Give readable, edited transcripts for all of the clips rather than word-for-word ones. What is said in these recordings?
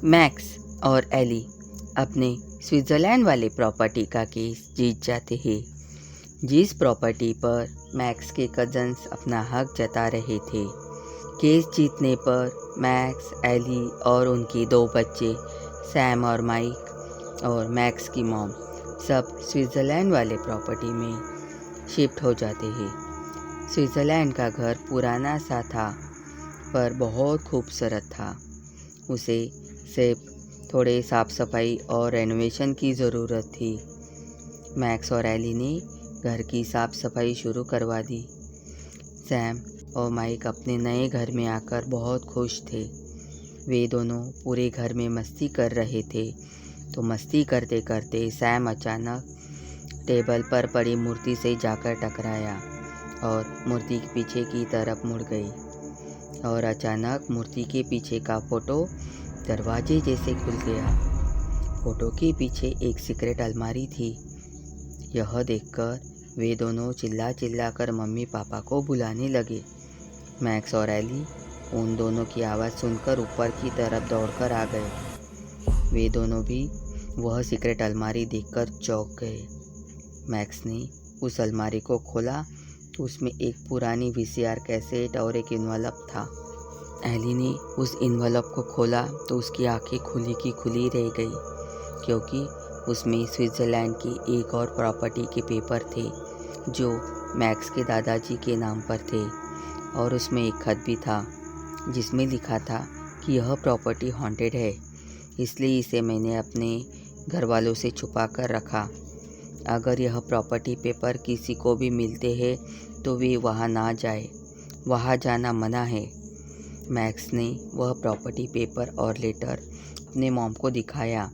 Max और Eli अपने Switzerland वाले प्रॉपर्टी का केस जीत जाते हैं। जिस प्रॉपर्टी पर मैक्स के कज़न्स अपना हक जता रहे थे। केस जीतने पर मैक्स, एली और उनके 2 बच्चे सैम और माइक और मैक्स की मॉम सब स्विट्ज़रलैंड वाले प्रॉपर्टी में शिफ्ट हो जाते हैं। स्विट्ज़रलैंड का घर पुराना सा था पर बहुत खूबसूरत था। उसे सिर्फ थोड़े साफ़ सफाई और रेनोवेशन की ज़रूरत थी। मैक्स और एली ने घर की साफ़ सफाई शुरू करवा दी। सैम और माइक अपने नए घर में आकर बहुत खुश थे। वे दोनों पूरे घर में मस्ती कर रहे थे। तो मस्ती करते करते सैम अचानक टेबल पर पड़ी मूर्ति से जाकर टकराया और मूर्ति के पीछे की तरफ मुड़ गई और अचानक मूर्ति के पीछे का फ़ोटो दरवाजे जैसे खुल गया। फ़ोटो के पीछे एक सीक्रेट अलमारी थी। यह देखकर वे दोनों चिल्ला चिल्ला कर मम्मी पापा को बुलाने लगे। मैक्स और एली उन दोनों की आवाज़ सुनकर ऊपर की तरफ दौड़कर आ गए। वे दोनों भी वह सीक्रेट अलमारी देखकर चौंक गए। मैक्स ने उस अलमारी को खोला तो उसमें एक पुरानी वीसीआर कैसेट और एक इन्वेलप था। एली ने उस इन्वेलप को खोला तो उसकी आंखें खुली की खुली रह गई, क्योंकि उसमें स्विट्ज़रलैंड की एक और प्रॉपर्टी के पेपर थे जो मैक्स के दादाजी के नाम पर थे। और उसमें एक खत भी था जिसमें लिखा था कि यह प्रॉपर्टी हॉन्टेड है, इसलिए इसे मैंने अपने घर वालों से छुपा कर रखा। अगर यह प्रॉपर्टी पेपर किसी को भी मिलते हैं तो वे वहाँ ना जाए, वहाँ जाना मना है। मैक्स ने वह प्रॉपर्टी पेपर और लेटर अपने मॉम को दिखाया,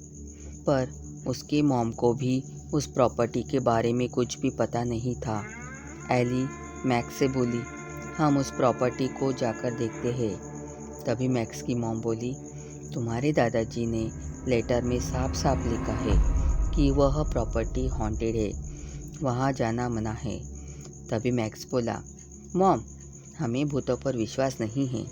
पर उसके मॉम को भी उस प्रॉपर्टी के बारे में कुछ भी पता नहीं था। एली मैक्स से बोली, हम उस प्रॉपर्टी को जाकर देखते हैं। तभी मैक्स की मॉम बोली, तुम्हारे दादाजी ने लेटर में साफ साफ लिखा है कि वह प्रॉपर्टी हॉन्टेड है, वहाँ जाना मना है। तभी मैक्स बोला, मॉम, हमें भूतों पर विश्वास नहीं है,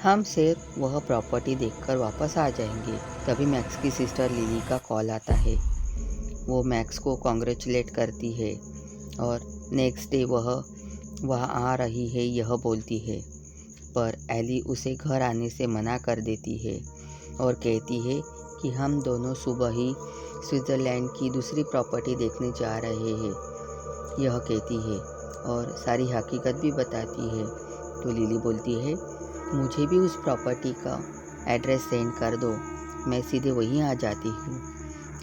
हम सिर्फ वह प्रॉपर्टी देखकर वापस आ जाएंगे। तभी मैक्स की सिस्टर लिली का कॉल आता है। वो मैक्स को कॉन्ग्रेचुलेट करती है और नेक्स्ट डे वह वहाँ आ रही है यह बोलती है, पर एली उसे घर आने से मना कर देती है और कहती है कि हम दोनों सुबह ही स्विट्ज़रलैंड की दूसरी प्रॉपर्टी देखने जा रहे हैं। यह कहती है और सारी हकीकत भी बताती है। तो लिली बोलती है, मुझे भी उस प्रॉपर्टी का एड्रेस सेंड कर दो, मैं सीधे वहीं आ जाती हूँ।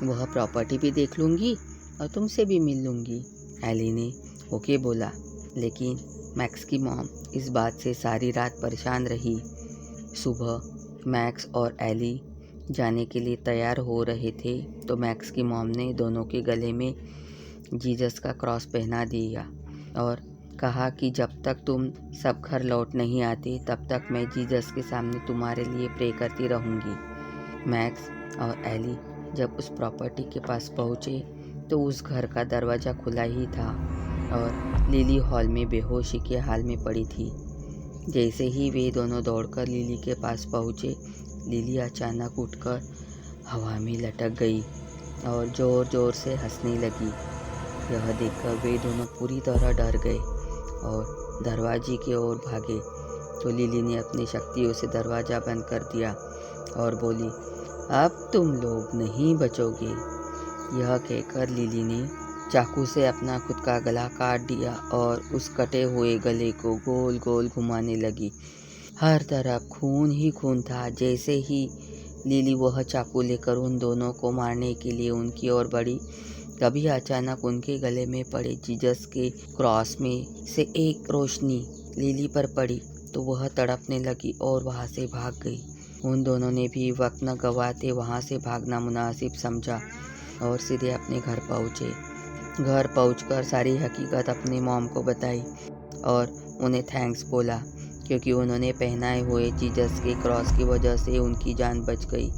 वह प्रॉपर्टी भी देख लूँगी और तुमसे भी मिल लूँगी। एली ने ओके बोला, लेकिन मैक्स की मॉम इस बात से सारी रात परेशान रही। सुबह मैक्स और एली जाने के लिए तैयार हो रहे थे तो मैक्स की मॉम ने दोनों के गले में जीसस का क्रॉस पहना दिया और कहा कि जब तक तुम सब घर लौट नहीं आते तब तक मैं जीसस के सामने तुम्हारे लिए प्रे करती रहूँगी। मैक्स और एली जब उस प्रॉपर्टी के पास पहुँचे तो उस घर का दरवाज़ा खुला ही था और लिली हॉल में बेहोशी के हाल में पड़ी थी। जैसे ही वे दोनों दौड़कर लिली के पास पहुँचे, लिली अचानक उठकर हवा में लटक गई और ज़ोर ज़ोर से हंसने लगी। यह देखकर वे दोनों पूरी तरह डर गए और दरवाजे की ओर भागे। तो लिली ने अपनी शक्तियों से दरवाज़ा बंद कर दिया और बोली, अब तुम लोग नहीं बचोगे। यह कहकर लिली ने चाकू से अपना खुद का गला काट दिया और उस कटे हुए गले को गोल गोल घुमाने लगी। हर तरफ खून ही खून था। जैसे ही लिली वह चाकू लेकर उन दोनों को मारने के लिए उनकी ओर बढ़ी, तभी अचानक उनके गले में पड़े जीसस के क्रॉस में से एक रोशनी लिली पर पड़ी तो वह तड़पने लगी और वहाँ से भाग गई। उन दोनों ने भी वक्त न गंवाते वहाँ से भागना मुनासिब समझा और सीधे अपने घर पहुँचे। घर पहुँचकर सारी हकीकत अपने मॉम को बताई और उन्हें थैंक्स बोला, क्योंकि उन्होंने पहनाए हुए जीसस के क्रॉस की वजह से उनकी जान बच गई।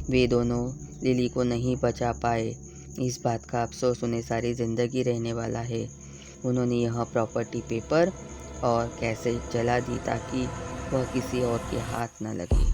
वे दोनों लिली को नहीं बचा पाए, इस बात का अफसोस उन्हें सारी ज़िंदगी रहने वाला है। उन्होंने यह प्रॉपर्टी पेपर और कैसेट जला दी ताकि वह किसी और के हाथ न लगे।